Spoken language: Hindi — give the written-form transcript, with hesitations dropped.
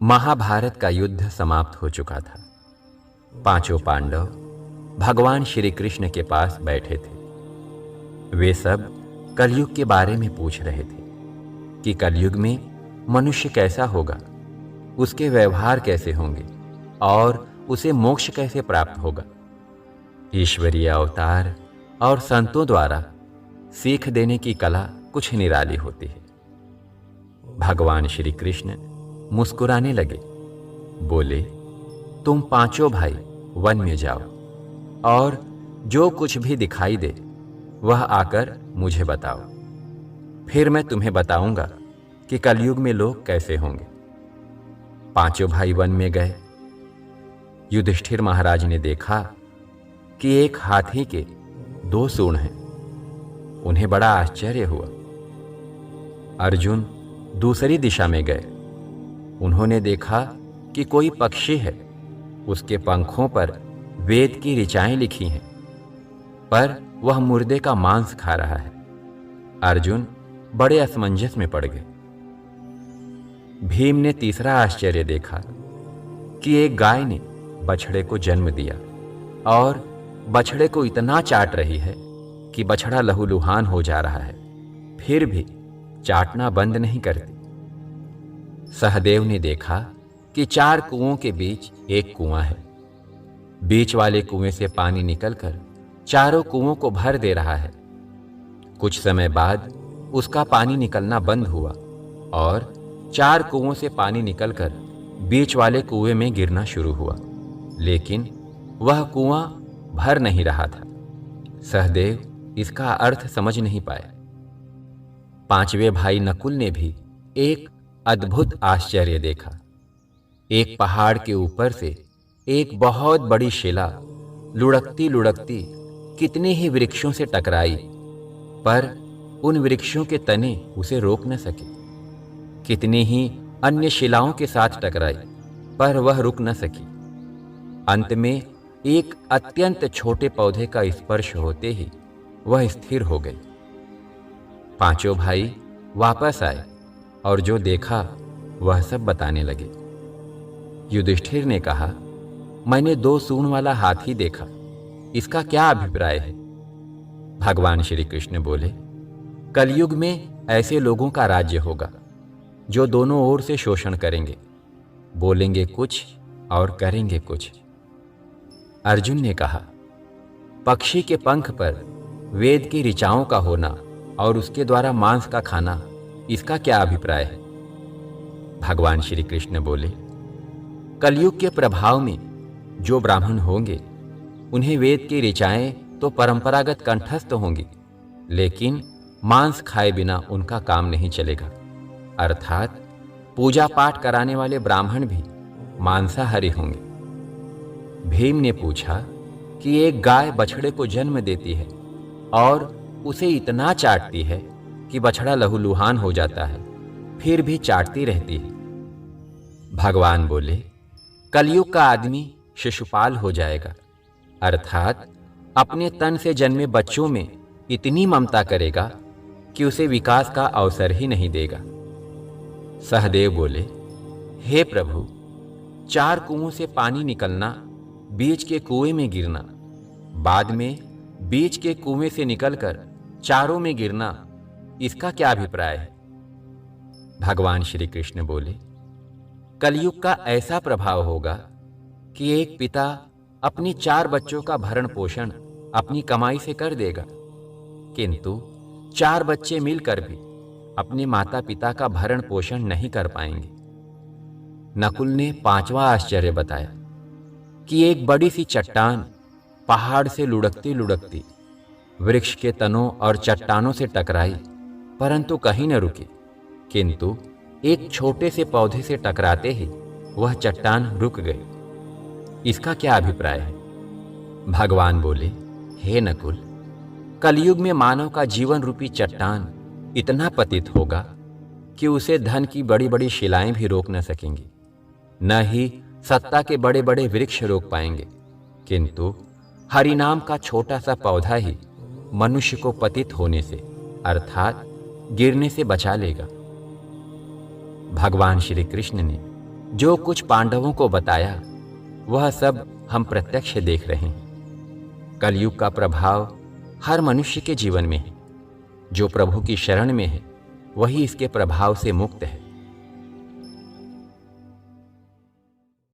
महाभारत का युद्ध समाप्त हो चुका था। पांचों पांडव भगवान श्री कृष्ण के पास बैठे थे। वे सब कलयुग के बारे में पूछ रहे थे कि कलयुग में मनुष्य कैसा होगा, उसके व्यवहार कैसे होंगे और उसे मोक्ष कैसे प्राप्त होगा। ईश्वरीय अवतार और संतों द्वारा सीख देने की कला कुछ निराली होती है। भगवान श्री कृष्ण मुस्कुराने लगे, बोले, तुम पांचों भाई वन में जाओ और जो कुछ भी दिखाई दे वह आकर मुझे बताओ। फिर मैं तुम्हें बताऊंगा कि कलयुग में लोग कैसे होंगे। पांचों भाई वन में गए। युधिष्ठिर महाराज ने देखा कि एक हाथी के 2 सूंड हैं। उन्हें बड़ा आश्चर्य हुआ। अर्जुन दूसरी दिशा में गए। उन्होंने देखा कि कोई पक्षी है, उसके पंखों पर वेद की ऋचाएं लिखी हैं, पर वह मुर्दे का मांस खा रहा है। अर्जुन बड़े असमंजस में पड़ गए। भीम ने तीसरा आश्चर्य देखा कि एक गाय ने बछड़े को जन्म दिया और बछड़े को इतना चाट रही है कि बछड़ा लहूलुहान हो जा रहा है, फिर भी चाटना बंद नहीं करती। सहदेव ने देखा कि 4 कुओं के बीच एक कुआं है। बीच वाले कुएं से पानी निकलकर चारों कुओं को भर दे रहा है। कुछ समय बाद उसका पानी निकलना बंद हुआ और 4 कुओं से पानी निकलकर बीच वाले कुएं में गिरना शुरू हुआ, लेकिन वह कुआं भर नहीं रहा था। सहदेव इसका अर्थ समझ नहीं पाए। 5वें भाई नकुल ने भी एक अद्भुत आश्चर्य देखा। एक पहाड़ के ऊपर से एक बहुत बड़ी शिला लुढ़कती लुढ़कती कितने ही वृक्षों से टकराई, पर उन वृक्षों के तने उसे रोक न सके। कितनी ही अन्य शिलाओं के साथ टकराई, पर वह रुक न सकी। अंत में एक अत्यंत छोटे पौधे का स्पर्श होते ही वह स्थिर हो गई। पांचों भाई वापस आए और जो देखा वह सब बताने लगे। युधिष्ठिर ने कहा, मैंने 2 सूंड वाला हाथी देखा, इसका क्या अभिप्राय है? भगवान श्री कृष्ण बोले, कलयुग में ऐसे लोगों का राज्य होगा जो दोनों ओर से शोषण करेंगे, बोलेंगे कुछ और करेंगे कुछ। अर्जुन ने कहा, पक्षी के पंख पर वेद की ऋचाओं का होना और उसके द्वारा मांस का खाना, इसका क्या अभिप्राय है? भगवान श्री कृष्ण बोले, कलयुग के प्रभाव में जो ब्राह्मण होंगे उन्हें वेद की ऋचाएं तो परंपरागत कंठस्थ होंगी, लेकिन मांस खाए बिना उनका काम नहीं चलेगा। अर्थात पूजा पाठ कराने वाले ब्राह्मण भी मांसाहारी होंगे। भीम ने पूछा कि एक गाय बछड़े को जन्म देती है और उसे इतना चाटती है कि बछड़ा लहूलुहान हो जाता है, फिर भी चाटती रहती है। भगवान बोले, कलयुग का आदमी शिशुपाल हो जाएगा, अर्थात अपने तन से जन्मे बच्चों में इतनी ममता करेगा कि उसे विकास का अवसर ही नहीं देगा। सहदेव बोले, हे प्रभु, 4 कुओं से पानी निकलना, बीच के कुएं में गिरना, बाद में बीच के कुएं से निकलकर चारों में गिरना, इसका क्या अभिप्राय है? भगवान श्री कृष्ण बोले, कलयुग का ऐसा प्रभाव होगा कि एक पिता अपनी 4 बच्चों का भरण पोषण अपनी कमाई से कर देगा, किंतु 4 बच्चे मिलकर भी अपने माता पिता का भरण पोषण नहीं कर पाएंगे। नकुल ने 5वां आश्चर्य बताया कि एक बड़ी सी चट्टान पहाड़ से लुढ़कती लुढ़कती वृक्ष के तनों और चट्टानों से टकराई, परंतु कहीं न रुकी, किंतु एक छोटे से पौधे से टकराते ही वह चट्टान रुक गई। इसका क्या अभिप्राय है? भगवान बोले, हे नकुल, कलयुग में मानव का जीवन रूपी चट्टान इतना पतित होगा कि उसे धन की बड़ी बड़ी शिलाएं भी रोक न सकेंगी, न ही सत्ता के बड़े बड़े वृक्ष रोक पाएंगे, किंतु हरिनाम का छोटा सा पौधा ही मनुष्य को पतित होने से, अर्थात गिरने से बचा लेगा। भगवान श्री कृष्ण ने जो कुछ पांडवों को बताया वह सब हम प्रत्यक्ष देख रहे हैं। कलयुग का प्रभाव हर मनुष्य के जीवन में है। जो प्रभु की शरण में है वही इसके प्रभाव से मुक्त है।